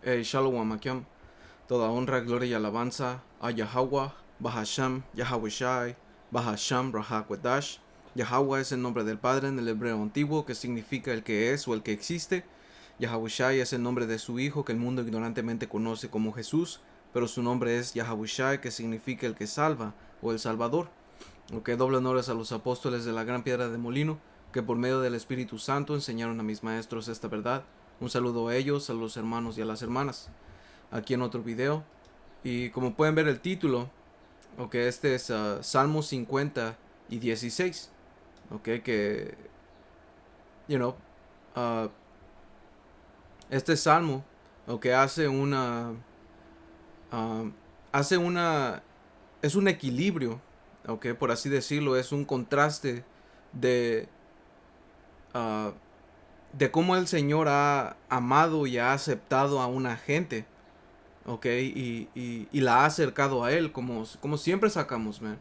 Shalom Akim. Toda honra, gloria y alabanza a Yahweh, Bahasham, Yahweh Shai, Bahasham, Rahakwadash. Yahweh es el nombre del Padre en el hebreo antiguo, que significa el que es o el que existe. Yahweh Shai es el nombre de su Hijo, que el mundo ignorantemente conoce como Jesús, pero su nombre es Yahweh Shai, que significa el que salva o el Salvador. Doble honores a los apóstoles de la gran piedra de molino, que por medio del Espíritu Santo enseñaron a mis maestros esta verdad. Un saludo a ellos, a los hermanos y a las hermanas. Aquí en otro video. Y como pueden ver el título, este es Salmos 50 y 16. Que, you know, uh, este salmo, hace una, uh, hace una, es un equilibrio, por así decirlo, es un contraste de, uh, de cómo el Señor ha amado y ha aceptado a una gente, y la ha acercado a Él, como siempre sacamos, man.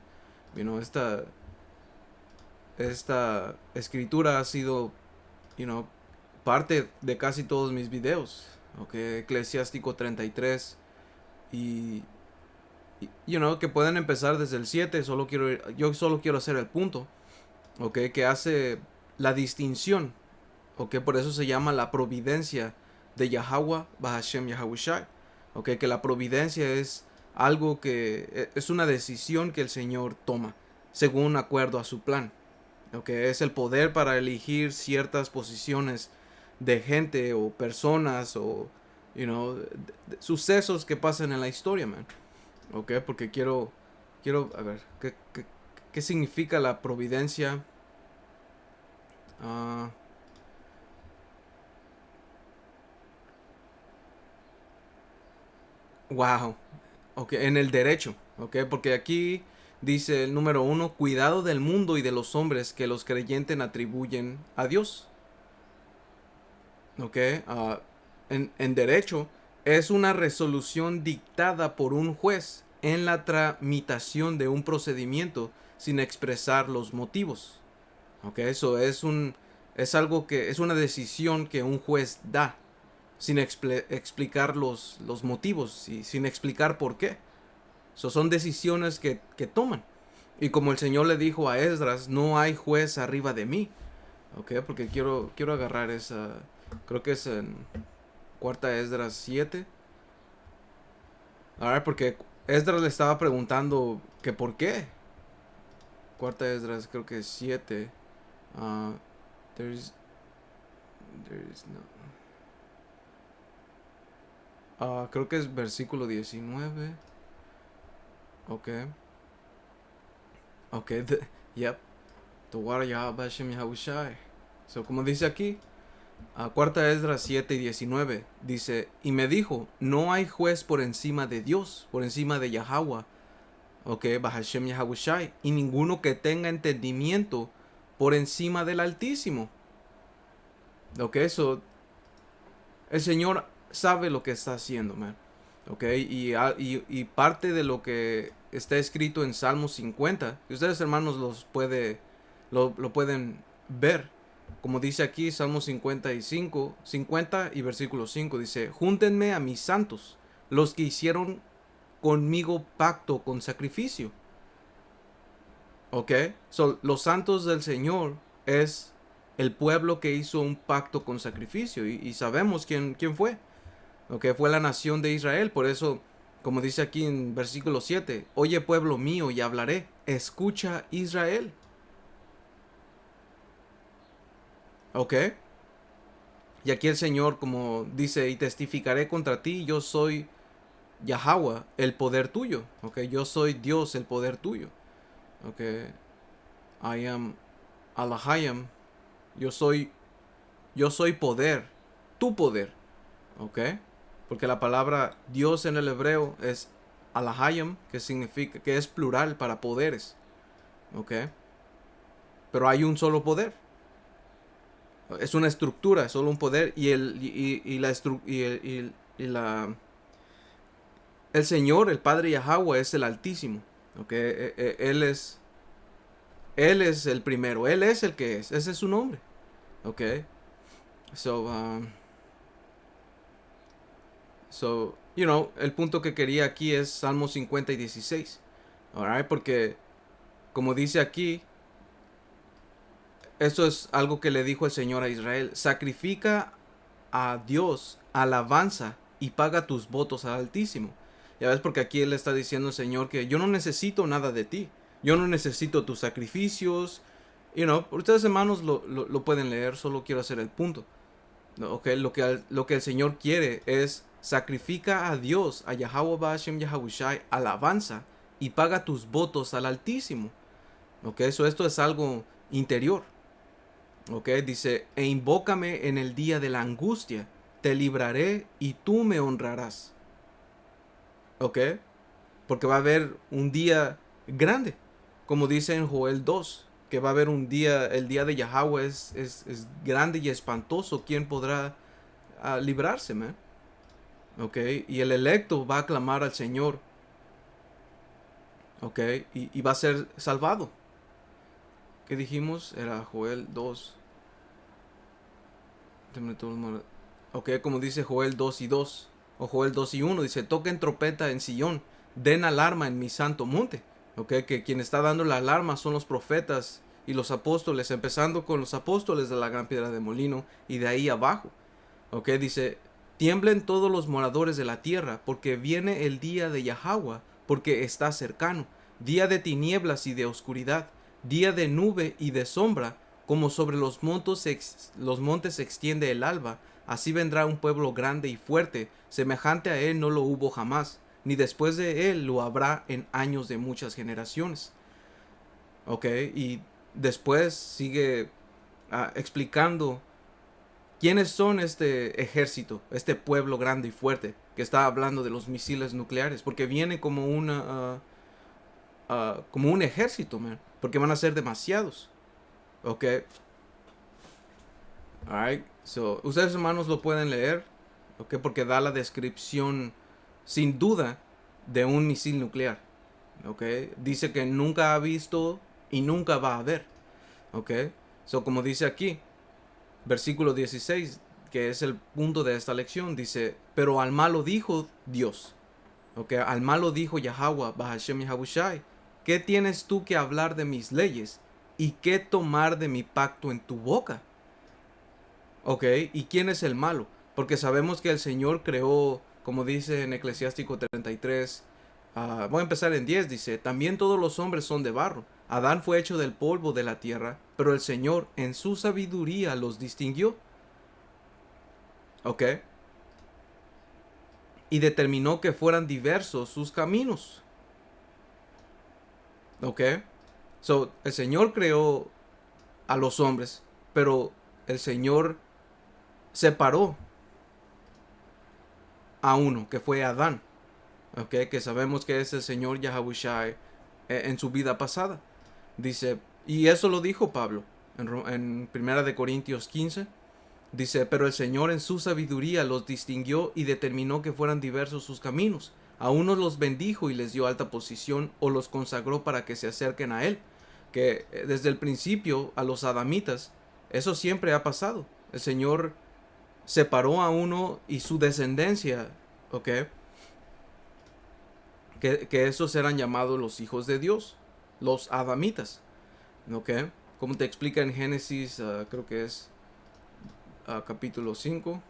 Esta escritura ha sido, you know, parte de casi todos mis videos, Eclesiástico 33 y, que pueden empezar desde el 7, yo solo quiero hacer el punto, que hace la distinción, por eso se llama la providencia de Yahweh, Bahashem Yahushai, que la providencia es algo que es una decisión que el Señor toma según acuerdo a su plan, es el poder para elegir ciertas posiciones de gente o personas o sucesos que pasan en la historia, man. Porque quiero a ver qué significa la providencia. uh, wow. En el derecho, porque aquí dice el número 1, cuidado del mundo y de los hombres que los creyentes atribuyen a Dios. ok, uh, en derecho es una resolución dictada por un juez en la tramitación de un procedimiento sin expresar los motivos. Eso es algo que es una decisión que un juez da sin explicar los motivos y sin explicar por qué. Son decisiones que toman. Y como el Señor le dijo a Esdras, no hay juez arriba de mí. Porque quiero agarrar esa. Creo que es en Cuarta Esdras 7. A ver, porque Esdras le estaba preguntando que por qué. Cuarta Esdras, creo que es 7. Uh, there's, there's no. Creo que es versículo 19. Ok. Ok, yep. The water Yahweh Hashem Yahushai. So, como dice aquí, Cuarta Esdras 7 y 19, dice, y me dijo, no hay juez por encima de Dios, por encima de Yahweh, Bahashem Yahushai, y ninguno que tenga entendimiento por encima del Altísimo. So, el Señor sabe lo que está haciendo, man. Y parte de lo que está escrito en Salmos 50, que ustedes hermanos lo pueden ver, como dice aquí Salmos 55, 50 y versículo 5, dice, júntenme a mis santos, los que hicieron conmigo pacto con sacrificio. Los santos del Señor es el pueblo que hizo un pacto con sacrificio, y sabemos quién fue. Fue la nación de Israel. Por eso, como dice aquí en versículo 7, oye pueblo mío y hablaré, escucha Israel. Y aquí el Señor, como dice, y testificaré contra ti, yo soy Yahweh, el poder tuyo. Yo soy Dios, el poder tuyo. I am Alahayam, yo soy poder, tu poder. Porque la palabra Dios en el hebreo es Alahayam, que significa, que es plural para poderes. Pero hay un solo poder. Es una estructura, es solo un poder. El Señor, el Padre Yahweh, es el Altísimo. Él es el primero, Él es el que es. Ese es su nombre. So, So, el punto que quería aquí es Salmo 50 y 16. Alright, porque como dice aquí, esto es algo que le dijo el Señor a Israel: sacrifica a Dios alabanza y paga tus votos al Altísimo. Ya ves, porque aquí él está diciendo al Señor que yo no necesito nada de ti, yo no necesito tus sacrificios. Ustedes hermanos lo pueden leer, solo quiero hacer el punto. Okay, lo que el Señor quiere es: sacrifica a Dios, a Yahweh Bashem Yahawashi, alabanza y paga tus votos al Altísimo. Ok, esto es algo interior. Ok, dice: e invócame en el día de la angustia, te libraré y tú me honrarás. Ok, porque va a haber un día grande, como dice en Joel 2, que va a haber un día, el día de Yahweh es grande y espantoso. ¿Quién podrá librarse, man? Ok, y el electo va a clamar al Señor. Ok, y va a ser salvado. ¿Qué dijimos? Era Joel 2. Ok, como dice Joel 2 y 2. O Joel 2 y 1. Dice: toquen trompeta en Sillón, den alarma en mi santo monte. Ok, que quien está dando la alarma son los profetas y los apóstoles, empezando con los apóstoles de la gran piedra de molino y de ahí abajo. Ok, dice: tiemblen todos los moradores de la tierra, porque viene el día de Yahweh, porque está cercano, día de tinieblas y de oscuridad, día de nube y de sombra, como sobre los montes se extiende el alba. Así vendrá un pueblo grande y fuerte, semejante a él no lo hubo jamás, ni después de él lo habrá en años de muchas generaciones. Ok, y después sigue explicando quiénes son este ejército, este pueblo grande y fuerte que está hablando de los misiles nucleares, porque viene como como un ejército, man, porque van a ser demasiados. Ok, alright, so ustedes hermanos lo pueden leer, ok, porque da la descripción sin duda de un misil nuclear. Ok, dice que nunca ha visto y nunca va a ver. Ok, so como dice aquí, versículo 16, que es el punto de esta lección, dice: pero al malo dijo Dios. Ok, al malo dijo Yahweh Bahashem Yahawashi: ¿qué tienes tú que hablar de mis leyes y qué tomar de mi pacto en tu boca? Ok, ¿y quién es el malo? Porque sabemos que el Señor creó, como dice en Eclesiástico 33, voy a empezar en 10, dice: también todos los hombres son de barro. Adán fue hecho del polvo de la tierra, pero el Señor en su sabiduría los distinguió. Ok, y determinó que fueran diversos sus caminos. Ok, so el Señor creó a los hombres, pero el Señor separó a uno, que fue Adán. Ok, que sabemos que es el Señor Yahawashi en su vida pasada. Dice, y eso lo dijo Pablo en Primera de Corintios 15. Dice: pero el Señor en su sabiduría los distinguió y determinó que fueran diversos sus caminos. A unos los bendijo y les dio alta posición, o los consagró para que se acerquen a él. Que desde el principio a los adamitas eso siempre ha pasado. El Señor separó a uno y su descendencia, ¿ok? Que esos eran llamados los hijos de Dios, los adamitas, ¿ok? Como te explica en Génesis, creo que es capítulo 5.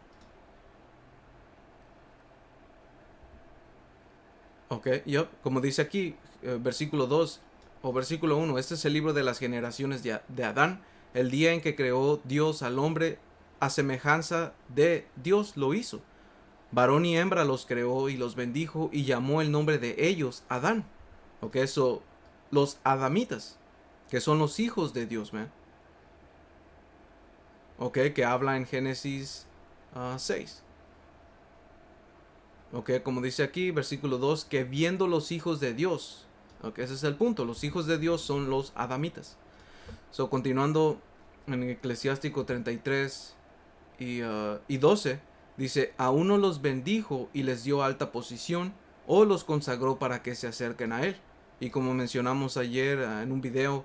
Ok, yep. Como dice aquí, versículo 2 o versículo 1, este es el libro de las generaciones de Adán, el día en que creó Dios al hombre, a semejanza de Dios lo hizo. Varón y hembra los creó y los bendijo y llamó el nombre de ellos Adán. Ok, eso, los adamitas, que son los hijos de Dios, man. Ok, que habla en Génesis 6. Ok, como dice aquí, versículo 2, que viendo los hijos de Dios. Ok, ese es el punto. Los hijos de Dios son los adamitas. So, continuando en Eclesiástico 33 y 12, dice: a uno los bendijo y les dio alta posición, o los consagró para que se acerquen a él. Y como mencionamos ayer en un video,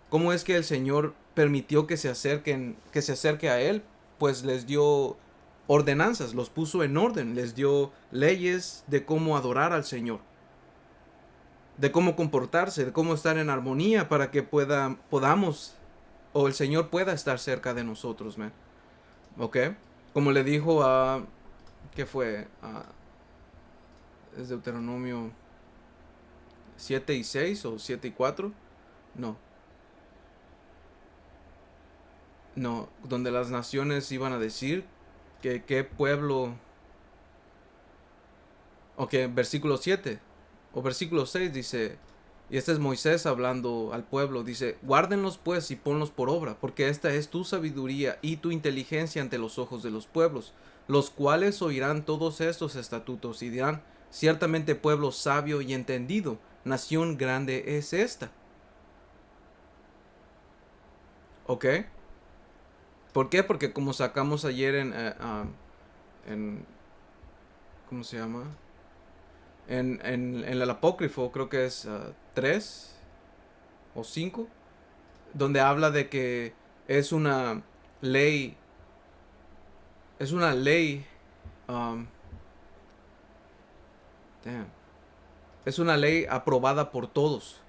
¿cómo es que el Señor permitió que se acerque a él? Pues les dio ordenanzas, los puso en orden, les dio leyes de cómo adorar al Señor, de cómo comportarse, de cómo estar en armonía para que podamos, o el Señor pueda estar cerca de nosotros, man. ¿Ok? Como le dijo a, ¿qué fue? Es Deuteronomio 7:6 o 7:4. No, no, donde las naciones iban a decir que qué pueblo. Ok, versículo 7 o versículo 6 dice, y este es Moisés hablando al pueblo, dice, guárdenlos pues y ponlos por obra, porque esta es tu sabiduría y tu inteligencia ante los ojos de los pueblos, los cuales oirán todos estos estatutos y dirán, ciertamente pueblo sabio y entendido, nación grande es esta. ¿Ok? ¿Por qué? Porque como sacamos ayer en ¿cómo se llama? En el apócrifo, creo que es 3 o 5, donde habla de que es una ley, es una ley, um, damn, es una ley aprobada por todos,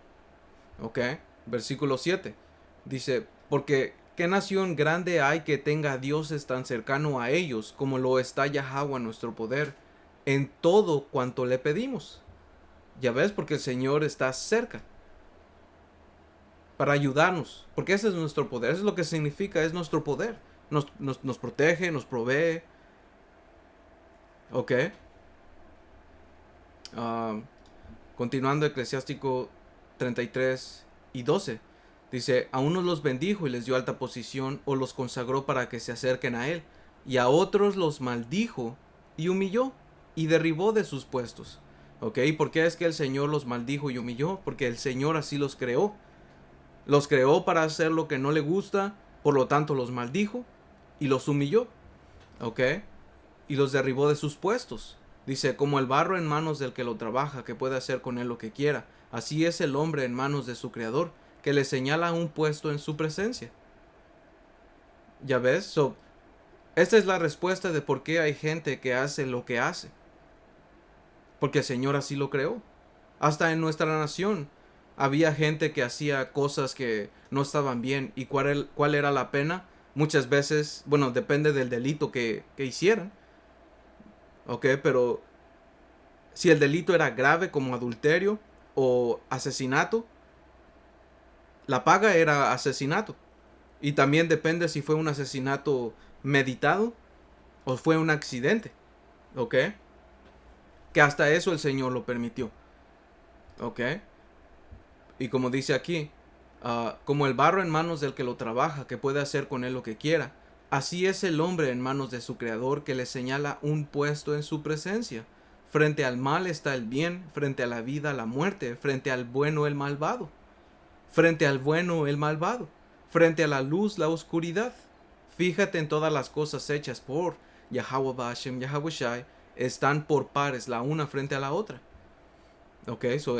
¿ok? Versículo 7 dice, porque ¿qué nación grande hay que tenga dioses tan cercano a ellos como lo está Yahweh nuestro poder en todo cuanto le pedimos? Ya ves, porque el Señor está cerca para ayudarnos, porque ese es nuestro poder, eso es lo que significa, es nuestro poder. Nos protege, nos provee, ¿ok? Um, Continuando, Eclesiástico 33:12. Dice, a unos los bendijo y les dio alta posición o los consagró para que se acerquen a él, y a otros los maldijo y humilló y derribó de sus puestos. ¿Ok? ¿Y por qué es que el Señor los maldijo y humilló? Porque el Señor así los creó. Los creó para hacer lo que no le gusta, por lo tanto los maldijo y los humilló. ¿Ok? Y los derribó de sus puestos. Dice, como el barro en manos del que lo trabaja, que puede hacer con él lo que quiera, así es el hombre en manos de su creador, que le señala un puesto en su presencia. ¿Ya ves? Esta es la respuesta de por qué hay gente que hace lo que hace. Porque el Señor así lo creó. Hasta en nuestra nación había gente que hacía cosas que no estaban bien. ¿Y cuál era la pena? Muchas veces, bueno, depende del delito que hicieran. ¿Ok? Pero si el delito era grave como adulterio o asesinato, la paga era asesinato. Y también depende si fue un asesinato meditado o fue un accidente. ¿Ok? Que hasta eso el Señor lo permitió. ¿Ok? Y como dice aquí, como el barro en manos del que lo trabaja, que puede hacer con él lo que quiera, así es el hombre en manos de su creador, que le señala un puesto en su presencia. Frente al mal está el bien, frente a la vida la muerte, frente al bueno el malvado, frente al bueno el malvado, frente a la luz la oscuridad. Fíjate en todas las cosas hechas por Yahweh Bashem, Yahweh Shai, están por pares la una frente a la otra. Ok, eso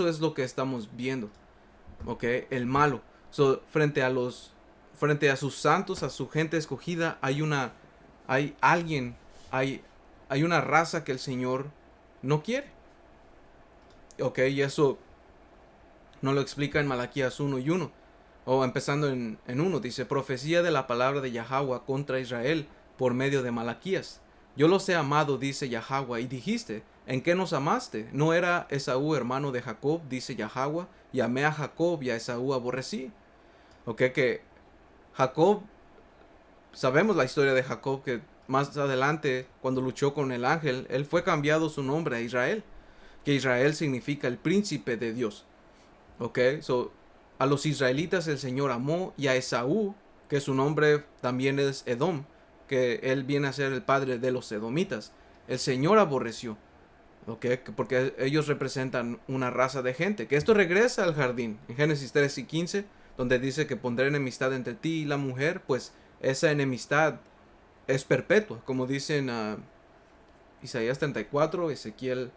es lo que estamos viendo. Ok, el malo. Frente a sus santos, a su gente escogida, hay alguien, hay, hay una raza que el Señor no quiere. Ok, y eso no lo explica en Malaquías 1:1. O empezando en 1, dice, profecía de la palabra de Yahweh contra Israel por medio de Malaquías. Yo los he amado, dice Yahweh, y dijiste, ¿en qué nos amaste? ¿No era Esaú hermano de Jacob? Dice Yahweh, y amé a Jacob y a Esaú aborrecí. Ok, que Jacob, sabemos la historia de Jacob, que más adelante, cuando luchó con el ángel, él fue cambiado su nombre a Israel, que Israel significa el príncipe de Dios. Ok, a los israelitas el Señor amó, y a Esaú, que su nombre también es Edom, que él viene a ser el padre de los edomitas, el Señor aborreció. Ok, porque ellos representan una raza de gente. Que esto regresa al jardín. En Génesis 3:15, donde dice que pondré enemistad entre ti y la mujer, pues esa enemistad es perpetua, como dicen Isaías 34, Ezequiel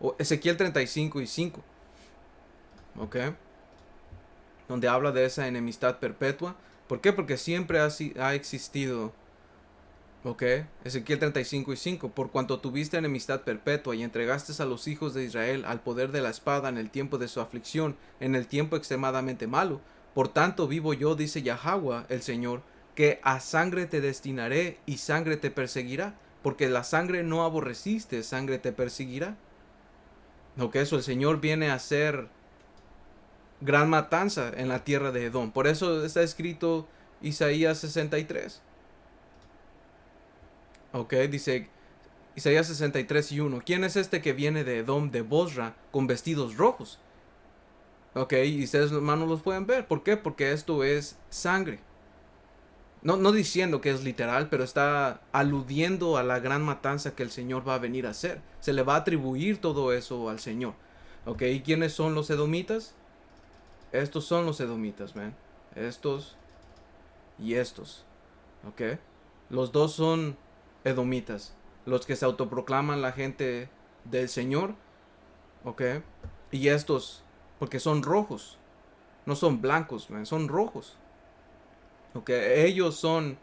35:5. Ok, donde habla de esa enemistad perpetua. ¿Por qué? Porque siempre ha existido Ok, Ezequiel 35:5. Por cuanto tuviste enemistad perpetua y entregaste a los hijos de Israel al poder de la espada en el tiempo de su aflicción, en el tiempo extremadamente malo. Por tanto vivo yo, dice Yahweh el Señor, que a sangre te destinaré y sangre te perseguirá, porque la sangre no aborreciste, sangre te perseguirá. Ok, eso el Señor viene a hacer gran matanza en la tierra de Edom. Por eso está escrito Isaías 63. Ok, dice Isaías 63:1. ¿Quién es este que viene de Edom, de Bosra, con vestidos rojos? Ok, y ustedes hermanos los pueden ver. ¿Por qué? Porque esto es sangre. No diciendo que es literal, pero está aludiendo a la gran matanza que el Señor va a venir a hacer. Se le va a atribuir todo eso al Señor. Ok, ¿y quiénes son los edomitas? Estos son los edomitas, man. Estos y estos. Ok. Los dos son edomitas. Los que se autoproclaman la gente del Señor. Ok. Y estos, porque son rojos. No son blancos, man. Son rojos. Ok. Ellos son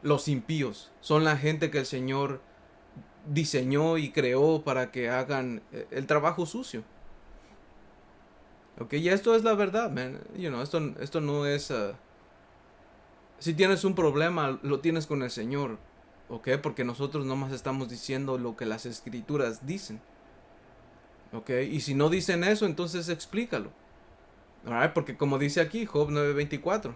los impíos. Son la gente que el Señor diseñó y creó para que hagan el trabajo sucio. Ok. Y esto es la verdad, man. Esto no es... si tienes un problema, lo tienes con el Señor. ¿Ok? Porque nosotros nomás estamos diciendo lo que las escrituras dicen. ¿Ok? Y si no dicen eso, entonces explícalo. Alright, porque como dice aquí, Job 9:24,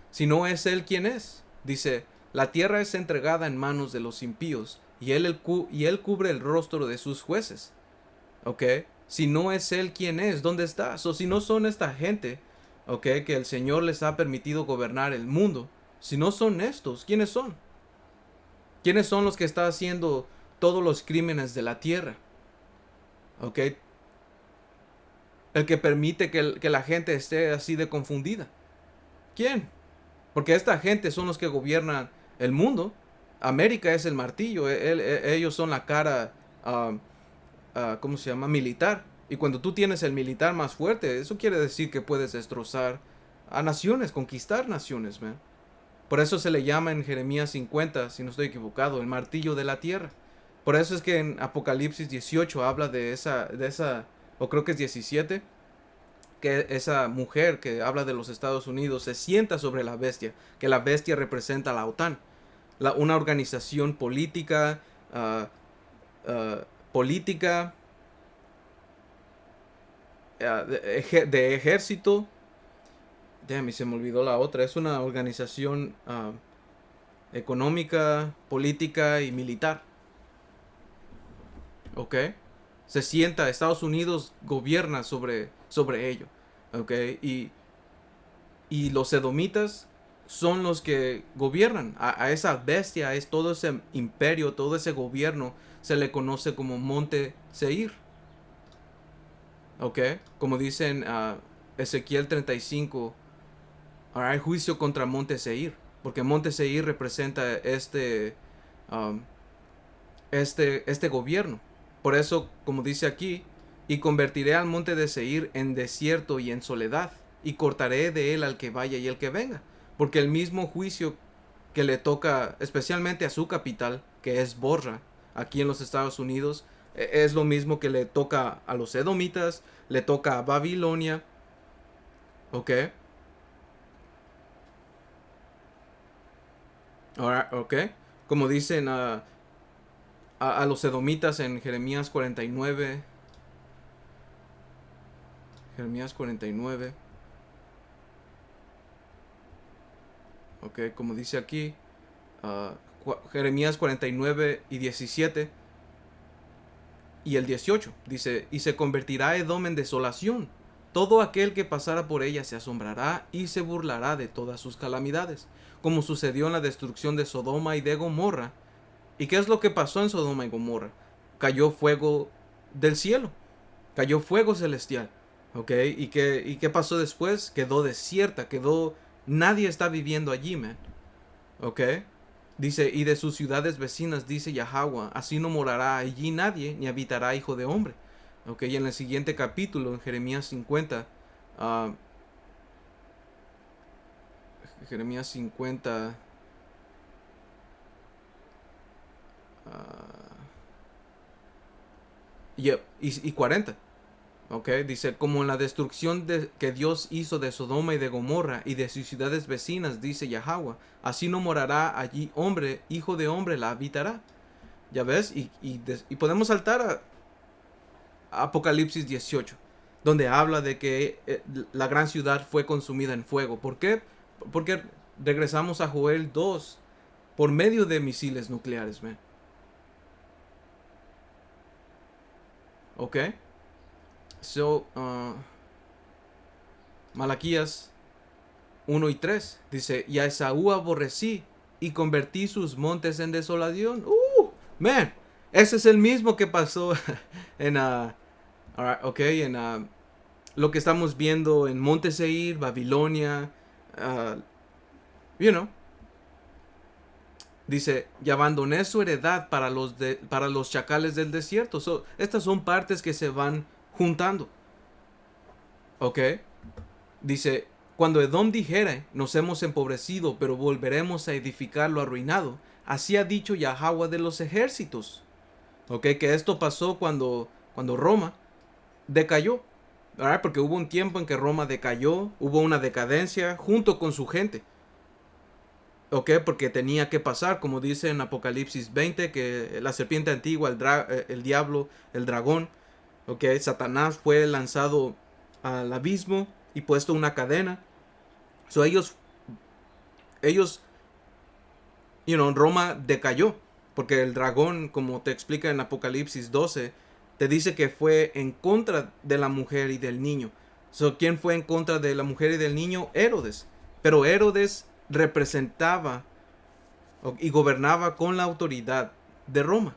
si no es él quien es, dice, la tierra es entregada en manos de los impíos, y él cubre el rostro de sus jueces. ¿Ok? Si no es él quien es, ¿dónde está? O si no son esta gente, ¿ok? Que el Señor les ha permitido gobernar el mundo, si no son estos, ¿quiénes son? ¿Quiénes son los que están haciendo todos los crímenes de la tierra? ¿Ok? El que permite que la gente esté así de confundida. ¿Quién? Porque esta gente son los que gobiernan el mundo. América es el martillo. Ellos son la cara, ¿cómo se llama? Militar. Y cuando tú tienes el militar más fuerte, eso quiere decir que puedes destrozar a naciones, conquistar naciones, man. Por eso se le llama en Jeremías 50, si no estoy equivocado, el martillo de la tierra. Por eso es que en Apocalipsis 18 habla de esa, o creo que es 17, que esa mujer que habla de los Estados Unidos se sienta sobre la bestia, que la bestia representa a la OTAN, una organización política, ah, ah, política, de ejército. Damn, y se me olvidó la otra. Es una organización económica, política y militar. ¿Ok? Se sienta, Estados Unidos gobierna sobre ello. ¿Ok? Y los edomitas son los que gobiernan a esa bestia, es todo ese imperio, todo ese gobierno se le conoce como Monte Seir. ¿Ok? Como dicen Ezequiel 35, ahora hay juicio contra Monte Seir, porque Monte Seir representa um, este gobierno. Por eso, como dice aquí, y convertiré al monte de Seir en desierto y en soledad, y cortaré de él al que vaya y el que venga. Porque el mismo juicio que le toca especialmente a su capital, que es Borra, aquí en los Estados Unidos, es lo mismo que le toca a los edomitas, le toca a Babilonia, ¿ok? Ahora, ¿ok? Como dicen a los edomitas en Jeremías 49, Jeremías 49, ok, como dice aquí, Jeremías 49:17 y el 18, dice, y se convertirá Edom en desolación. Todo aquel que pasara por ella se asombrará y se burlará de todas sus calamidades, como sucedió en la destrucción de Sodoma y de Gomorra. ¿Y qué es lo que pasó en Sodoma y Gomorra? Cayó fuego del cielo, cayó fuego celestial, ¿ok? ¿Y qué pasó después? Quedó desierta, nadie está viviendo allí, man, ¿ok? Dice, y de sus ciudades vecinas, dice Yahweh, así no morará allí nadie, ni habitará hijo de hombre. Ok, y en el siguiente capítulo, en Jeremías 50, ah, Jeremías 50, y 40. Ok, dice, como en la destrucción que Dios hizo de Sodoma y de Gomorra y de sus ciudades vecinas, dice Yahweh, así no morará allí hombre, hijo de hombre la habitará. Ya ves, y podemos saltar a Apocalipsis 18, donde habla de que la gran ciudad fue consumida en fuego. ¿Por qué? Porque regresamos a Joel 2 por medio de misiles nucleares, man. Ok. So, Malaquías 1 y 3 dice, y a Esaú aborrecí y convertí sus montes en desolación. Man, ese es el mismo que pasó en, en lo que estamos viendo en Monte Seir, Babilonia, uh, you know. Dice, y abandoné su heredad para los chacales del desierto. So, estas son partes que se van juntando. Ok. Dice, cuando Edom dijere, nos hemos empobrecido, pero volveremos a edificar lo arruinado. Así ha dicho Yahweh de los ejércitos. Ok, que esto pasó cuando Roma decayó. ¿Verdad? Porque hubo un tiempo en que Roma decayó, hubo una decadencia junto con su gente. Ok, porque tenía que pasar, como dice en Apocalipsis 20, que la serpiente antigua, el diablo, el dragón, ok, Satanás fue lanzado al abismo y puesto una cadena. So ellos, Roma decayó, porque el dragón, como te explica en Apocalipsis 12, te dice que fue en contra de la mujer y del niño. So, ¿quién fue en contra de la mujer y del niño? Herodes. Pero Herodes representaba y gobernaba con la autoridad de Roma.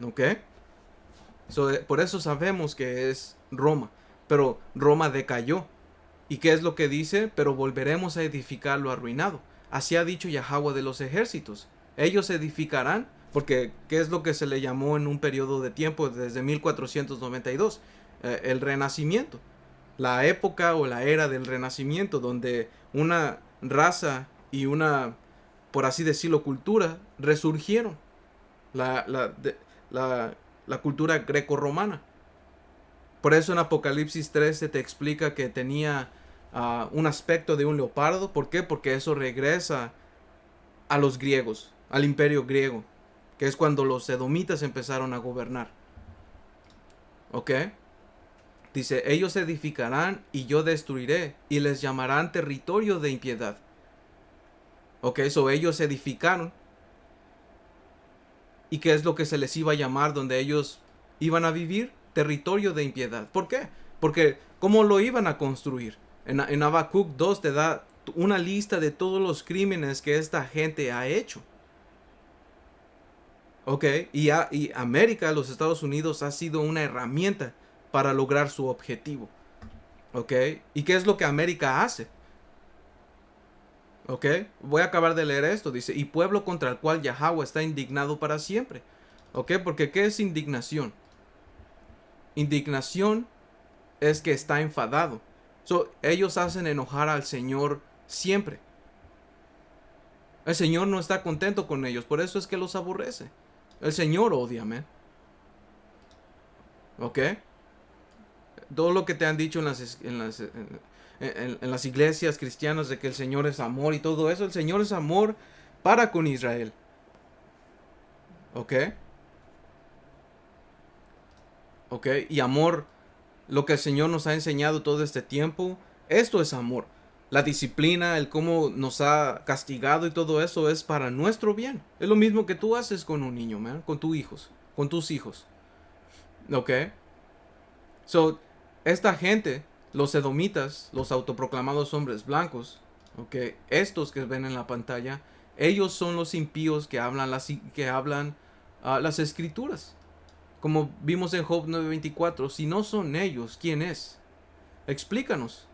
¿Ok? So, por eso sabemos que es Roma. Pero Roma decayó. ¿Y qué es lo que dice? Pero volveremos a edificar lo arruinado. Así ha dicho Yahweh de los ejércitos. Ellos edificarán, porque ¿qué es lo que se le llamó en un periodo de tiempo desde 1492? El Renacimiento. La época o la era del Renacimiento, donde una raza y una, por así decirlo, cultura resurgieron. La, la, de, la cultura greco-romana. Por eso en Apocalipsis 13 te explica que tenía un aspecto de un leopardo. ¿Por qué? Porque eso regresa a los griegos, al imperio griego, que es cuando los edomitas empezaron a gobernar. ¿Ok? Dice, ellos edificarán y yo destruiré y les llamarán territorio de impiedad. ¿Ok? So ellos edificaron. ¿Y qué es lo que se les iba a llamar donde ellos iban a vivir? Territorio de impiedad. ¿Por qué? Porque ¿cómo lo iban a construir? En Habacuc 2 te da una lista de todos los crímenes que esta gente ha hecho. Ok, y América, los Estados Unidos, ha sido una herramienta para lograr su objetivo. Ok, ¿y qué es lo que América hace? Ok, voy a acabar de leer esto. Dice, y pueblo contra el cual Yahweh está indignado para siempre. Ok, porque ¿qué es indignación? Indignación es que está enfadado. So, ellos hacen enojar al Señor siempre. El Señor no está contento con ellos, por eso es que los aborrece. El Señor odia, man. ¿Ok? Todo lo que te han dicho en las iglesias cristianas de que el Señor es amor y todo eso, el Señor es amor para con Israel. ¿Ok? ¿Ok? Y amor, lo que el Señor nos ha enseñado todo este tiempo, esto es amor. La disciplina, el cómo nos ha castigado y todo eso es para nuestro bien. Es lo mismo que tú haces con un niño, man, con tus hijos, con tus hijos. ¿Ok? So, esta gente, los edomitas, los autoproclamados hombres blancos, ¿ok? Estos que ven en la pantalla, ellos son los impíos que hablan las escrituras. Como vimos en Job 9:24, si no son ellos, ¿quién es? Explícanos.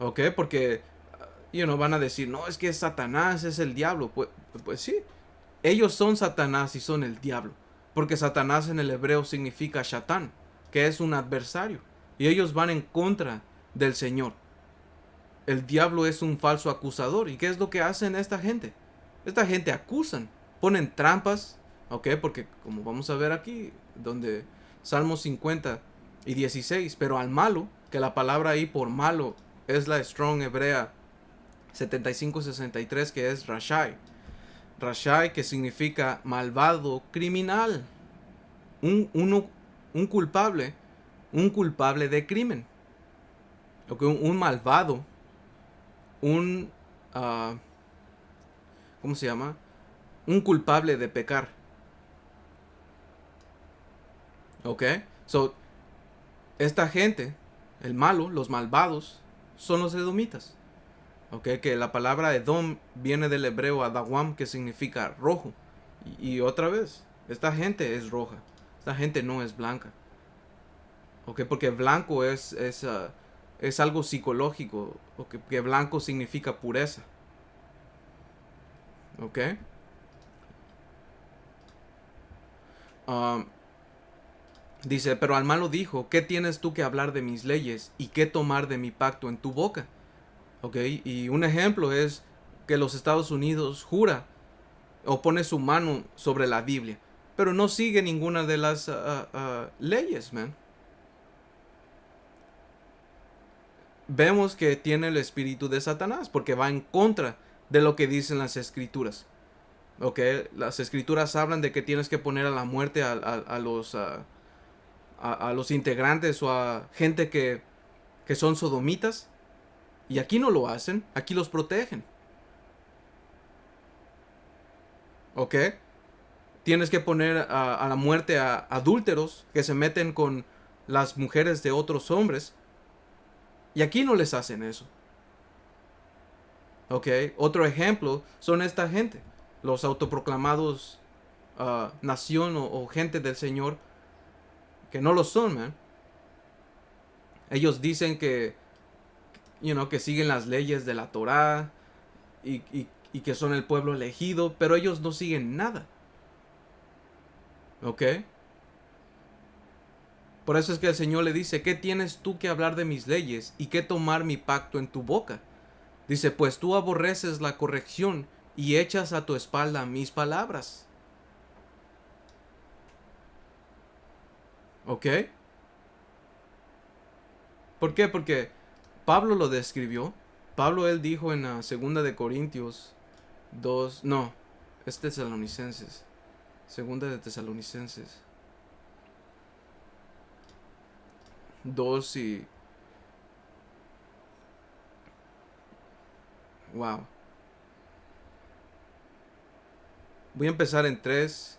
¿Ok? Porque, van a decir, no, es que Satanás es el diablo. Pues sí, ellos son Satanás y son el diablo. Porque Satanás en el hebreo significa Shatán, que es un adversario. Y ellos van en contra del Señor. El diablo es un falso acusador. ¿Y qué es lo que hacen esta gente? Esta gente acusan, ponen trampas, ¿ok? Porque como vamos a ver aquí, donde Salmos 50 y 16, pero al malo, que la palabra ahí por malo es la Strong hebrea 7563, que es Rashai. Rashai, que significa malvado, criminal, un, uno, un culpable de crimen, ¿ok? Un malvado, un, uh, ¿cómo se llama? Un culpable de pecar, ¿ok? So, esta gente, el malo, los malvados, son los edomitas. Okay, que la palabra Edom viene del hebreo Adawam, que significa rojo. Y otra vez, esta gente es roja. Esta gente no es blanca. Okay, porque blanco es algo psicológico. Okay, que blanco significa pureza. Okay. Um, Dice, pero al malo dijo, ¿qué tienes tú que hablar de mis leyes y qué tomar de mi pacto en tu boca? Okay, y un ejemplo es que los Estados Unidos jura o pone su mano sobre la Biblia, pero no sigue ninguna de las leyes, man. Vemos que tiene el espíritu de Satanás porque va en contra de lo que dicen las escrituras. Okay, las escrituras hablan de que tienes que poner a la muerte a los integrantes o a gente que son sodomitas, y aquí no lo hacen, aquí los protegen. ¿Ok? Tienes que poner a la muerte a adúlteros que se meten con las mujeres de otros hombres, y aquí no les hacen eso. ¿Ok? Otro ejemplo son esta gente, los autoproclamados nación o gente del Señor, que no lo son, man. Ellos dicen que siguen las leyes de la Torá y que son el pueblo elegido, pero ellos no siguen nada. ¿Ok? Por eso es que el Señor le dice, ¿qué tienes tú que hablar de mis leyes y qué tomar mi pacto en tu boca? Dice, pues tú aborreces la corrección y echas a tu espalda mis palabras. ¿Ok? ¿Por qué? Porque Pablo lo describió. Pablo, él dijo en la segunda de Corintios 2, no, es Tesalonicenses. Segunda de Tesalonicenses 2 y... Wow. Voy a empezar en 3.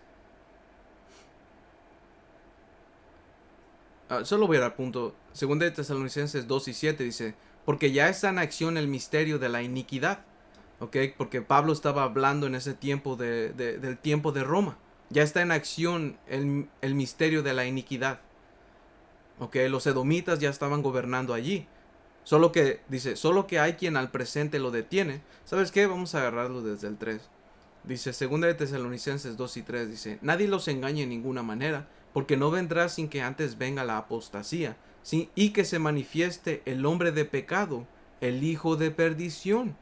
Solo voy a dar punto. Segunda de Tesalonicenses 2 y 7 dice, porque ya está en acción el misterio de la iniquidad. ¿Ok? Porque Pablo estaba hablando en ese tiempo del tiempo de Roma. Ya está en acción el misterio de la iniquidad. ¿Ok? Los edomitas ya estaban gobernando allí. Solo que, dice, solo que hay quien al presente lo detiene. ¿Sabes qué? Vamos a agarrarlo desde el 3. Dice, segunda de Tesalonicenses 2 y 3, dice, nadie los engañe en ninguna manera, porque no vendrá sin que antes venga la apostasía, y que se manifieste el hombre de pecado, el hijo de perdición.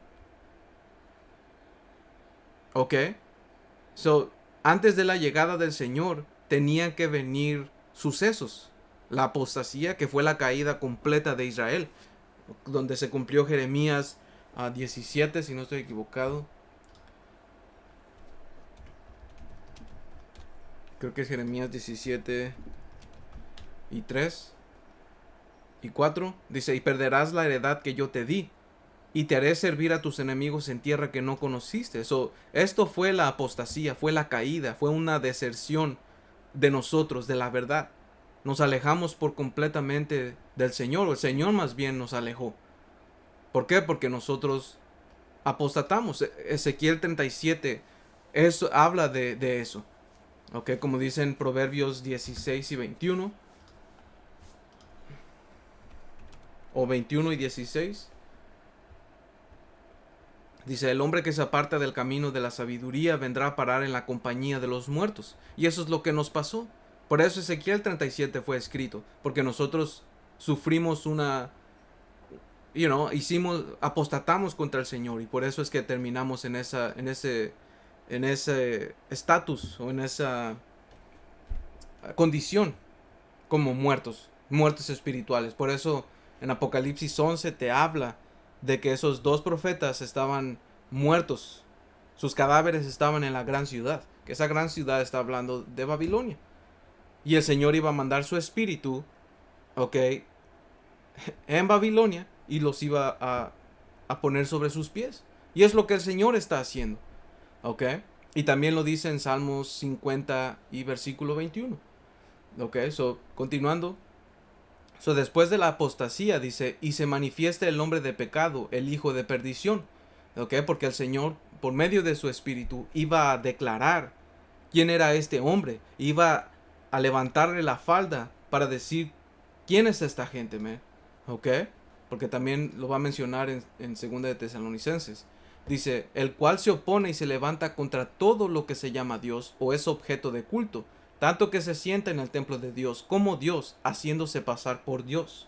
¿Ok? So, antes de la llegada del Señor, tenían que venir sucesos. La apostasía, que fue la caída completa de Israel, donde se cumplió Jeremías 17, si no estoy equivocado. Creo que es Jeremías 17 y 3 y 4. Dice, y perderás la heredad que yo te di, y te haré servir a tus enemigos en tierra que no conociste. Esto fue la apostasía, fue la caída, fue una deserción de nosotros, de la verdad. Nos alejamos por completamente del Señor, o el Señor más bien nos alejó. ¿Por qué? Porque nosotros apostatamos. Ezequiel 37 habla de eso. ¿Ok? Como dicen Proverbios 16 y 21. O 21 y 16. Dice, el hombre que se aparta del camino de la sabiduría vendrá a parar en la compañía de los muertos. Y eso es lo que nos pasó. Por eso Ezequiel 37 fue escrito. Porque nosotros sufrimos apostatamos contra el Señor. Y por eso es que terminamos en ese en ese estatus o en esa condición como muertos espirituales. Por eso en Apocalipsis 11 te habla de que esos dos profetas estaban muertos. Sus cadáveres estaban en la gran ciudad. Que esa gran ciudad está hablando de Babilonia. Y el Señor iba a mandar su espíritu, ok, en Babilonia y los iba a poner sobre sus pies. Y es lo que el Señor está haciendo, ok. Y también lo dice en Salmos 50 y versículo 21. Ok, continuando. Después de la apostasía dice, y se manifiesta el hombre de pecado, el hijo de perdición. Ok, porque el Señor, por medio de su espíritu, iba a declarar quién era este hombre. Iba a levantarle la falda para decir quién es esta gente, man. Ok, porque también lo va a mencionar en Segunda de Tesalonicenses. Dice, el cual se opone y se levanta contra todo lo que se llama Dios o es objeto de culto, tanto que se sienta en el templo de Dios como Dios, haciéndose pasar por Dios.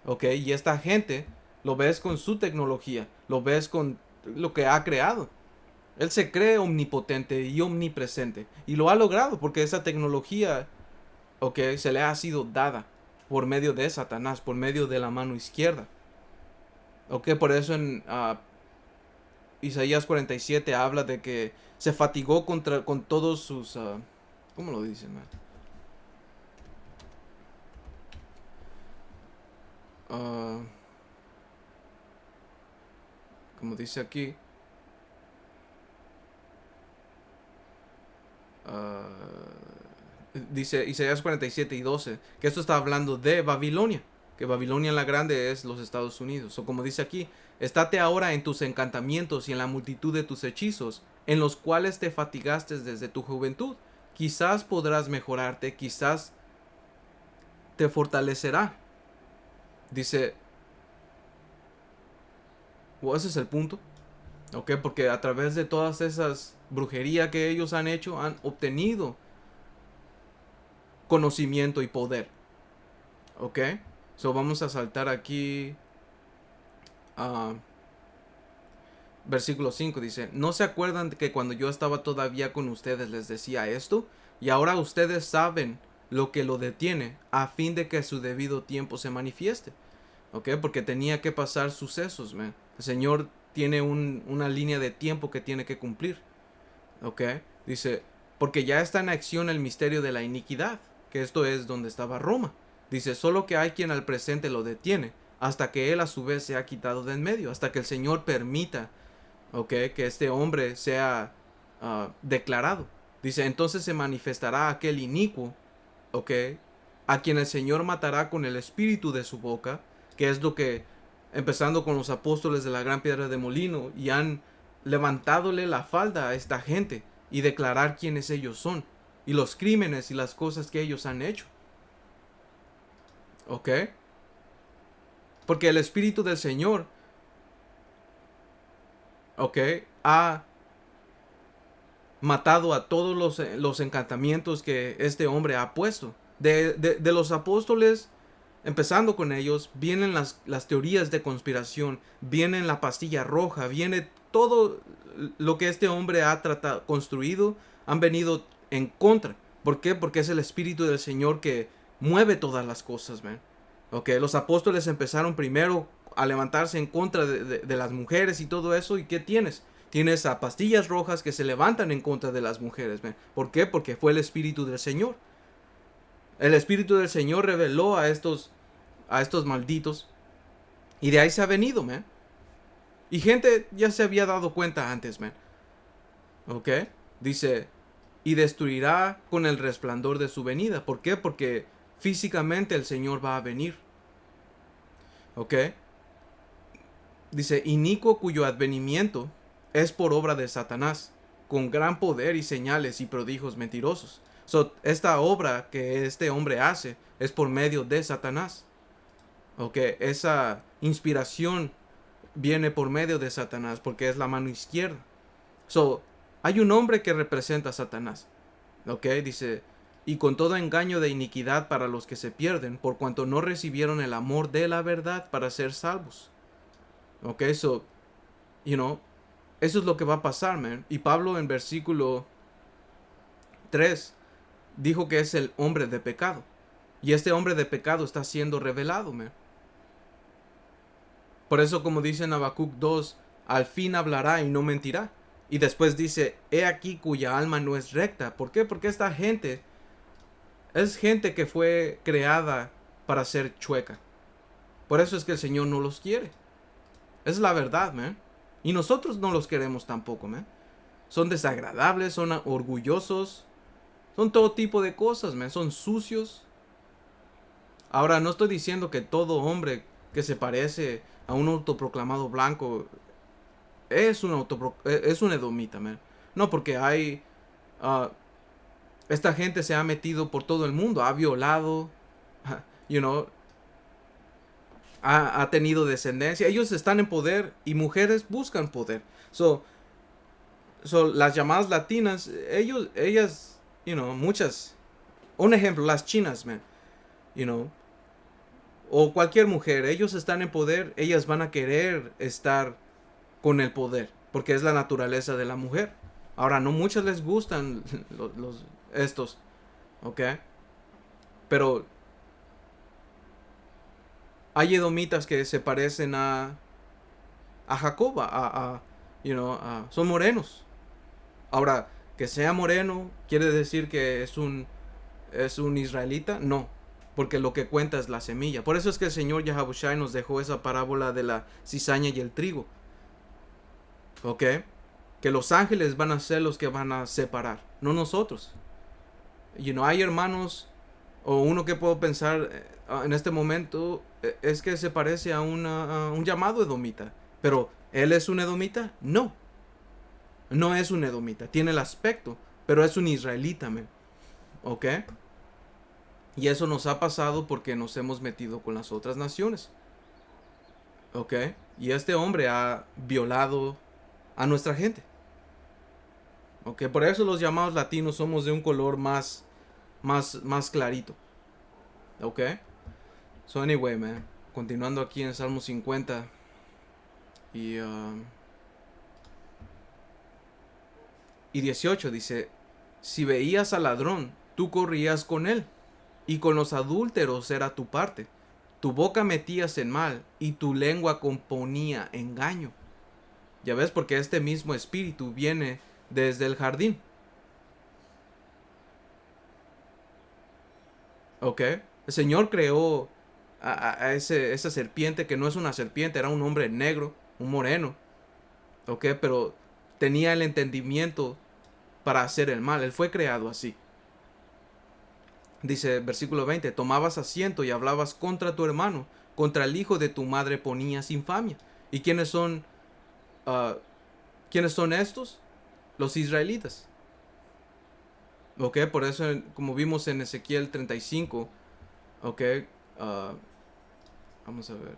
Ok, y esta gente lo ves con su tecnología, lo ves con lo que ha creado. Él se cree omnipotente y omnipresente y lo ha logrado porque esa tecnología, ok, se le ha sido dada por medio de Satanás, por medio de la mano izquierda. Ok, por eso en Isaías 47 habla de que se fatigó con todos sus... ¿cómo lo dice, man? Como dice aquí, dice Isaías 47 y 12, que esto está hablando de Babilonia, que Babilonia la grande es los Estados Unidos. O como dice aquí, estate ahora en tus encantamientos y en la multitud de tus hechizos, en los cuales te fatigaste desde tu juventud. Quizás podrás mejorarte, quizás te fortalecerá. Dice, ese es el punto. Ok, porque a través de todas esas brujerías que ellos han hecho, han obtenido conocimiento y poder. Ok, vamos a saltar aquí a versículo 5. Dice, ¿no se acuerdan que cuando yo estaba todavía con ustedes les decía esto? Y ahora ustedes saben lo que lo detiene a fin de que su debido tiempo se manifieste. Ok, porque tenía que pasar sucesos, man. El Señor tiene una línea de tiempo que tiene que cumplir. Ok, dice, porque ya está en acción el misterio de la iniquidad, que esto es donde estaba Roma. Dice, solo que hay quien al presente lo detiene, hasta que él a su vez se ha quitado de en medio, hasta que el Señor permita, ok, que este hombre sea declarado. Dice, entonces se manifestará aquel inicuo, ok, a quien el Señor matará con el espíritu de su boca, que es lo que, empezando con los apóstoles de la gran piedra de molino, y han levantádole la falda a esta gente y declarar quiénes ellos son y los crímenes y las cosas que ellos han hecho. ¿Ok? Porque el Espíritu del Señor, ¿ok?, ha matado a todos los encantamientos que este hombre ha puesto. De los apóstoles, empezando con ellos, vienen las teorías de conspiración, viene la pastilla roja, viene todo lo que este hombre ha tratado, construido, han venido en contra. ¿Por qué? Porque es el Espíritu del Señor que mueve todas las cosas, man. Okay, los apóstoles empezaron primero a levantarse en contra de las mujeres y todo eso. ¿Y qué tienes? Tienes a pastillas rojas que se levantan en contra de las mujeres, man. ¿Por qué? Porque fue el Espíritu del Señor. El Espíritu del Señor reveló a estos malditos. Y de ahí se ha venido, man. Y gente ya se había dado cuenta antes, man. ¿Ok? Dice, y destruirá con el resplandor de su venida. ¿Por qué? Porque físicamente el Señor va a venir. ¿Ok? Dice, inicuo cuyo advenimiento es por obra de Satanás, con gran poder y señales y prodigios mentirosos. Esta obra que este hombre hace es por medio de Satanás. ¿Ok? Esa inspiración viene por medio de Satanás porque es la mano izquierda. Hay un hombre que representa a Satanás. ¿Ok? Dice, y con todo engaño de iniquidad para los que se pierden, por cuanto no recibieron el amor de la verdad para ser salvos. Ok, Eso es lo que va a pasar, man. Y Pablo en versículo 3 dijo que es el hombre de pecado. Y este hombre de pecado está siendo revelado, man. Por eso, como dice en Habacuc 2, al fin hablará y no mentirá. Y después dice, he aquí cuya alma no es recta. ¿Por qué? Porque esta gente es gente que fue creada para ser chueca. Por eso es que el Señor no los quiere. Es la verdad, man. Y nosotros no los queremos tampoco, man. Son desagradables, son orgullosos, son todo tipo de cosas, man. Son sucios. Ahora, no estoy diciendo que todo hombre que se parece a un autoproclamado blanco es un edomita, man. No, porque hay... Uh, esta gente se ha metido por todo el mundo, ha violado, you know, ha tenido descendencia. Ellos están en poder y mujeres buscan poder. So las llamadas latinas, ellas, you know, muchas. Un ejemplo, las chinas, man, you know, o cualquier mujer, ellos están en poder, ellas van a querer estar con el poder, porque es la naturaleza de la mujer. Ahora, no muchas les gustan estos, ¿ok? Pero hay edomitas que se parecen a Jacob, you know, son morenos. Ahora, que sea moreno, ¿quiere decir que es un israelita? No, porque lo que cuenta es la semilla. Por eso es que el Señor Yahabushai nos dejó esa parábola de la cizaña y el trigo. ¿Ok? Que los ángeles van a ser los que van a separar, no nosotros. You know, hay hermanos, o uno que puedo pensar en este momento, es que se parece a un llamado edomita. Pero, ¿él es un edomita? No. No es un edomita. Tiene el aspecto, pero es un israelita, man. ¿Ok? Y eso nos ha pasado porque nos hemos metido con las otras naciones. ¿Ok? Y este hombre ha violado a nuestra gente. ¿Ok? Por eso los llamados latinos somos de un color más clarito. ¿Ok? So anyway, man. Continuando aquí en Salmo 50. Y 18 dice, si veías al ladrón, tú corrías con él, y con los adúlteros era tu parte. Tu boca metías en mal, y tu lengua componía engaño. Ya ves, porque este mismo espíritu viene desde el jardín. ¿Ok? El Señor creó esa serpiente que no es una serpiente, era un hombre negro, un moreno. ¿Ok? Pero tenía el entendimiento para hacer el mal. Él fue creado así. Dice versículo 20, tomabas asiento y hablabas contra tu hermano, contra el hijo de tu madre ponías infamia. ¿Y quiénes son estos? Los israelitas. Ok, por eso como vimos en Ezequiel 35, ok, vamos a ver,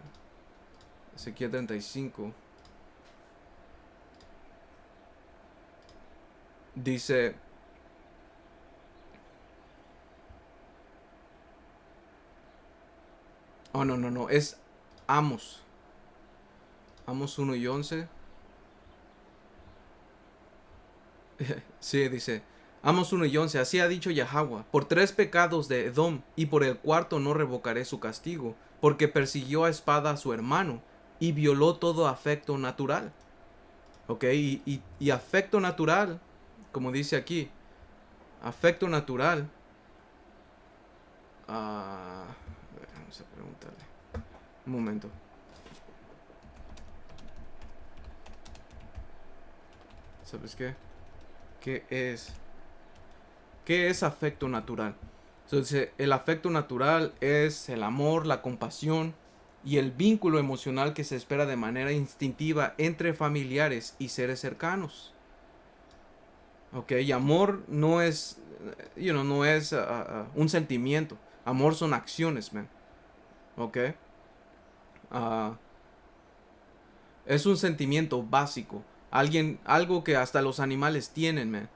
Ezequiel 35, dice, oh no, es Amos 1 y 11. Sí, dice Amos 1 y 11, así ha dicho Yahweh, por 3 pecados de Edom, y por el cuarto no revocaré su castigo, porque persiguió a espada a su hermano, y violó todo afecto natural. Ok, y afecto natural, como dice aquí, afecto natural, vamos a preguntarle, un momento. ¿Sabes qué? ¿Qué es afecto natural? Entonces, el afecto natural es el amor, la compasión y el vínculo emocional que se espera de manera instintiva entre familiares y seres cercanos. Ok, y amor no es, no es un sentimiento. Amor son acciones, man. Ok. Es un sentimiento básico. Algo que hasta los animales tienen, man.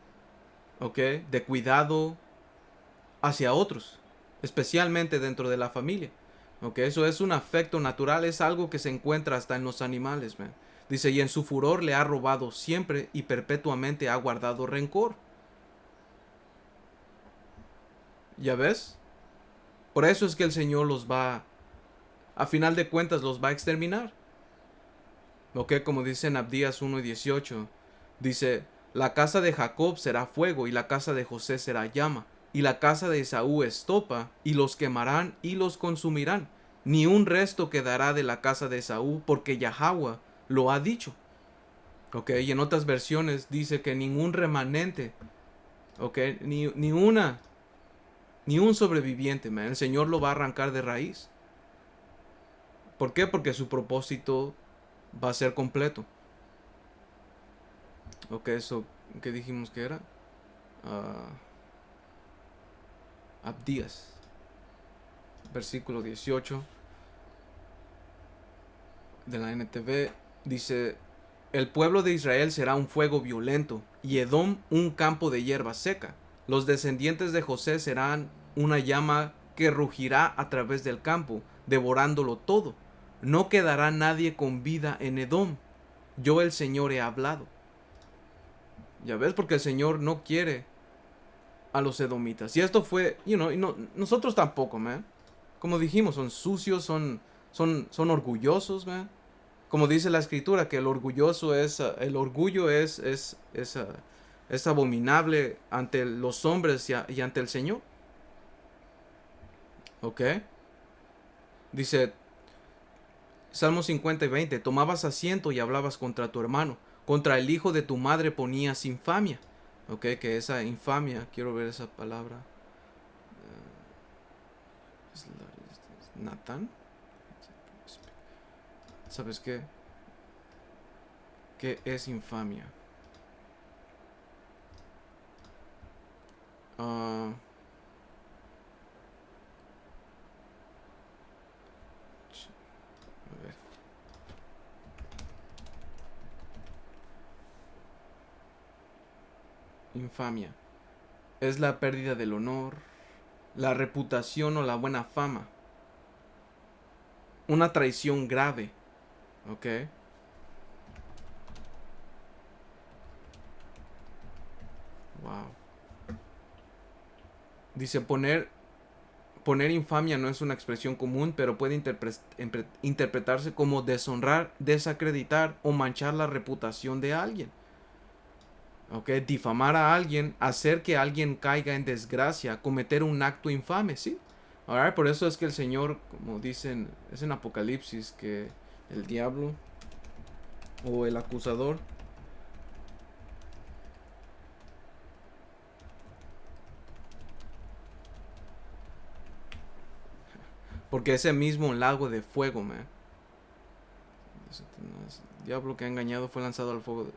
Ok, de cuidado hacia otros, especialmente dentro de la familia. Ok, eso es un afecto natural, es algo que se encuentra hasta en los animales, man. Dice, y en su furor le ha robado siempre y perpetuamente ha guardado rencor. ¿Ya ves? Por eso es que el Señor los va, a final de cuentas, los va a exterminar. Ok, como dice en Abdías 1:18, dice, la casa de Jacob será fuego y la casa de José será llama, y la casa de Esaú estopa, y los quemarán y los consumirán. Ni un resto quedará de la casa de Esaú, porque Yahweh lo ha dicho. Ok, y en otras versiones dice que ningún remanente, ok, ni un sobreviviente, man, el Señor lo va a arrancar de raíz. ¿Por qué? Porque su propósito va a ser completo. Ok, eso, ¿qué dijimos que era? Uh, Abdías, versículo 18 de la NTV, dice, el pueblo de Israel será un fuego violento y Edom un campo de hierba seca. Los descendientes de José serán una llama que rugirá a través del campo, devorándolo todo. No quedará nadie con vida en Edom. Yo el Señor he hablado. Ya ves, porque el Señor no quiere a los edomitas. Y esto fue, y no, nosotros tampoco, man. Como dijimos, son sucios, son orgullosos, man. Como dice la escritura, que el orgulloso es, el orgullo es abominable ante los hombres y ante el Señor. ¿Ok? Dice, Salmo 50:20, tomabas asiento y hablabas contra tu hermano, contra el hijo de tu madre ponías infamia. ¿Ok? Que esa infamia, quiero ver esa palabra. Natán. ¿Sabes qué? ¿Qué es infamia? A ver. Infamia. Es la pérdida del honor, la reputación o la buena fama. Una traición grave. ¿Ok? Wow. Dice poner infamia no es una expresión común, pero puede interpretarse como deshonrar, desacreditar o manchar la reputación de alguien. ¿Ok? Difamar a alguien, hacer que alguien caiga en desgracia, cometer un acto infame, ¿sí? Alright, por eso es que el Señor, como dicen, es en Apocalipsis que el diablo o el acusador, porque ese mismo lago de fuego, man. El diablo que ha engañado fue lanzado al fuego.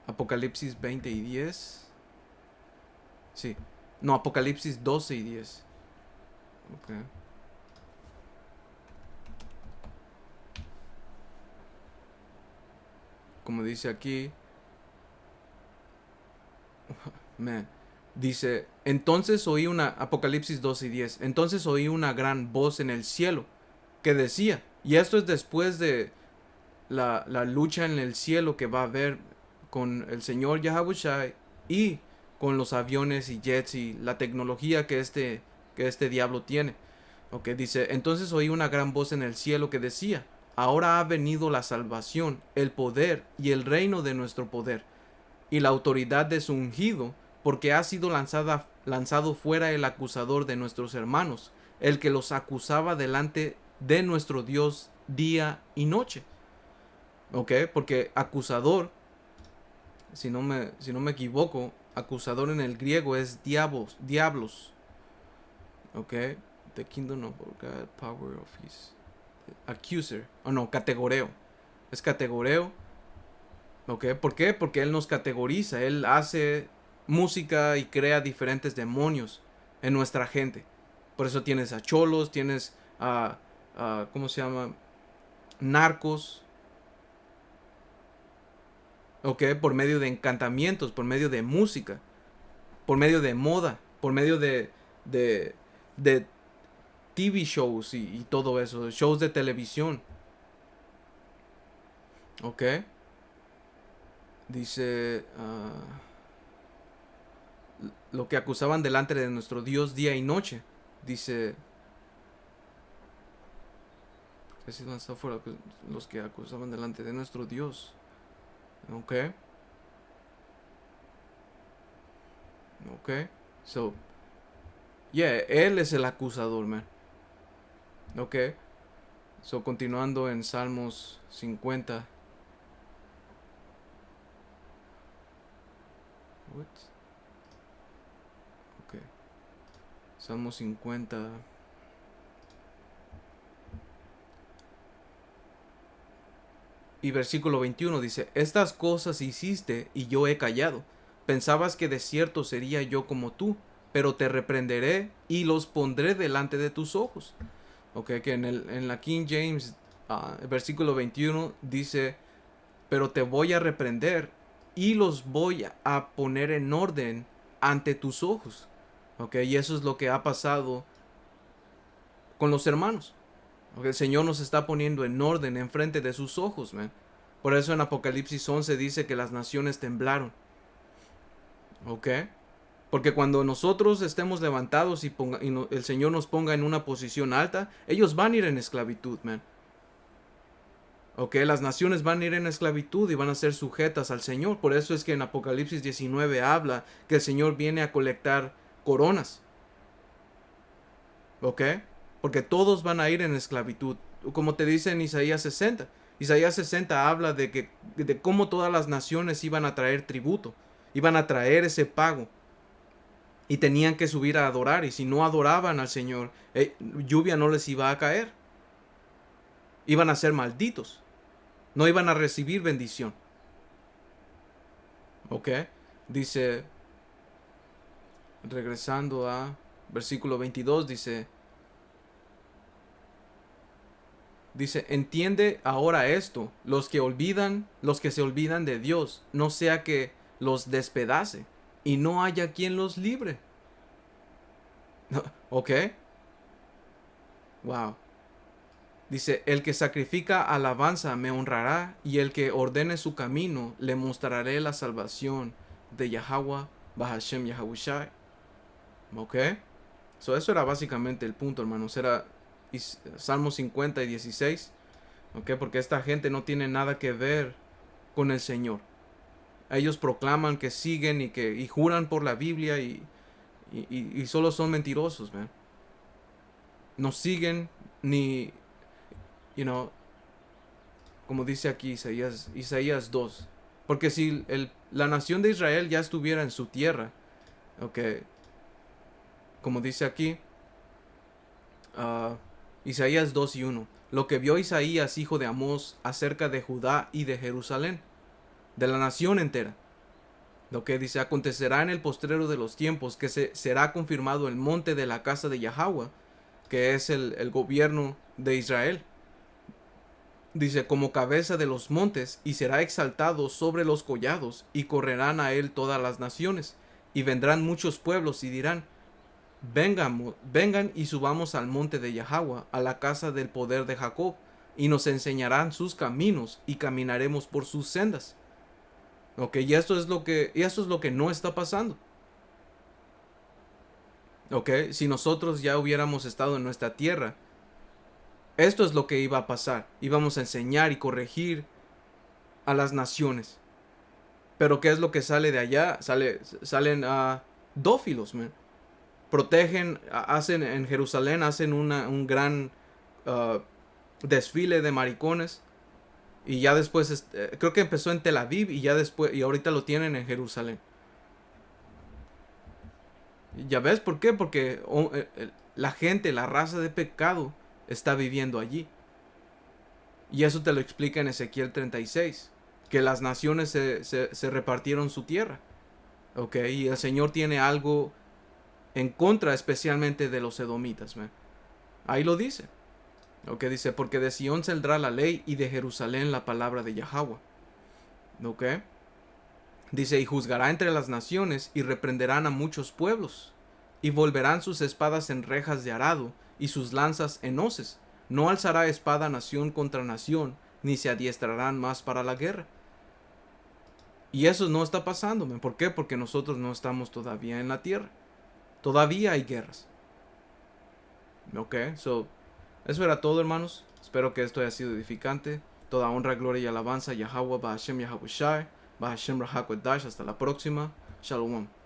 Apocalipsis 20:10. Sí. No, Apocalipsis 12:10. Ok. Como dice aquí, man, dice, entonces oí una, Apocalipsis 12:10, entonces oí una gran voz en el cielo que decía, y esto es después de la lucha en el cielo que va a haber con el Señor Yahushua y con los aviones y jets y la tecnología que este diablo tiene. Ok, dice, entonces oí una gran voz en el cielo que decía, ahora ha venido la salvación, el poder y el reino de nuestro poder, y la autoridad de su ungido, porque ha sido lanzado fuera el acusador de nuestros hermanos, el que los acusaba delante de nuestro Dios día y noche. ¿Ok? Porque acusador, si no me equivoco, acusador en el griego es diablos. ¿Ok? The kingdom of God, power of his accuser. O no, categoreo. Es categoreo. ¿Ok? ¿Por qué? Porque él nos categoriza. Él hace música y crea diferentes demonios en nuestra gente. Por eso tienes a cholos, tienes a ¿cómo se llama? Narcos. ¿Ok? Por medio de encantamientos, por medio de música, por medio de moda, por medio de, de TV shows y todo eso, shows de televisión. Ok. Dice, lo que acusaban delante de nuestro Dios día y noche. Dice, así lanzado fuera los que acusaban delante de nuestro Dios. Ok. Ok. So, yeah, él es el acusador, man. Ok. So, continuando en Salmos 50. What? Ok. Salmos 50. Y versículo 21 dice, estas cosas hiciste y yo he callado. Pensabas que de cierto sería yo como tú, pero te reprenderé y los pondré delante de tus ojos. Ok, que en la King James, el versículo 21 dice, pero te voy a reprender y los voy a poner en orden ante tus ojos. Ok, y eso es lo que ha pasado con los hermanos. Okay, el Señor nos está poniendo en orden enfrente de sus ojos, man. Por eso en Apocalipsis 11 dice que las naciones temblaron. ¿Ok? Porque cuando nosotros estemos levantados y el Señor nos ponga en una posición alta, ellos van a ir en esclavitud, man. ¿Ok? Las naciones van a ir en esclavitud y van a ser sujetas al Señor. Por eso es que en Apocalipsis 19 habla que el Señor viene a colectar coronas. ¿Ok? Porque todos van a ir en esclavitud. Como te dice en Isaías 60. Isaías 60 habla de cómo todas las naciones iban a traer tributo. Iban a traer ese pago. Y tenían que subir a adorar. Y si no adoraban al Señor, lluvia no les iba a caer. Iban a ser malditos. No iban a recibir bendición. ¿Ok? Dice, regresando a versículo 22, dice, entiende ahora esto, los que se olvidan de Dios, no sea que los despedace y no haya quien los libre. ¿Ok? Wow. Dice, el que sacrifica alabanza me honrará y el que ordene su camino le mostraré la salvación de Yahweh, Bahashem Yahushai. ¿Ok? So, eso era básicamente el punto, hermanos. Era Salmos 50 y 16. ¿Ok? Porque esta gente no tiene nada que ver con el Señor. Ellos proclaman que siguen y juran por la Biblia y solo son mentirosos, man. No siguen ni, you know, como dice aquí Isaías 2. Porque si la nación de Israel ya estuviera en su tierra, ok, como dice aquí, uh, Isaías 2 y 1. Lo que vio Isaías, hijo de Amós, acerca de Judá y de Jerusalén, de la nación entera. Lo que dice, acontecerá en el postrero de los tiempos que será confirmado el monte de la casa de Yahweh, que es el gobierno de Israel. Dice, como cabeza de los montes, y será exaltado sobre los collados, y correrán a él todas las naciones, y vendrán muchos pueblos y dirán, vengan y subamos al monte de Yahweh, a la casa del poder de Jacob, y nos enseñarán sus caminos, y caminaremos por sus sendas. Ok, y esto es lo que no está pasando. Ok, si nosotros ya hubiéramos estado en nuestra tierra, esto es lo que iba a pasar. Íbamos a enseñar y corregir a las naciones. Pero ¿qué es lo que sale de allá? Salen dófilos, man. Protegen, hacen en Jerusalén, hacen un gran uh, desfile de maricones. Y ya después, creo que empezó en Tel Aviv y ya después, y ahorita lo tienen en Jerusalén. ¿Ya ves por qué? Porque la gente, la raza de pecado, está viviendo allí. Y eso te lo explica en Ezequiel 36. Que las naciones se repartieron su tierra. Ok, y el Señor tiene algo en contra especialmente de los edomitas. Man. Ahí lo dice. Ok, dice, porque de Sión saldrá la ley y de Jerusalén la palabra de Yahweh. Ok. Dice, y juzgará entre las naciones y reprenderán a muchos pueblos. Y volverán sus espadas en rejas de arado y sus lanzas en hoces. No alzará espada nación contra nación, ni se adiestrarán más para la guerra. Y eso no está pasando, man. ¿Por qué? Porque nosotros no estamos todavía en la tierra. Todavía hay guerras. Ok, eso era todo, hermanos. Espero que esto haya sido edificante. Toda honra, gloria y alabanza, Yahweh, Bahashem, Yahawashi, Bahashem, Rahakwadash. Hasta la próxima. Shalom.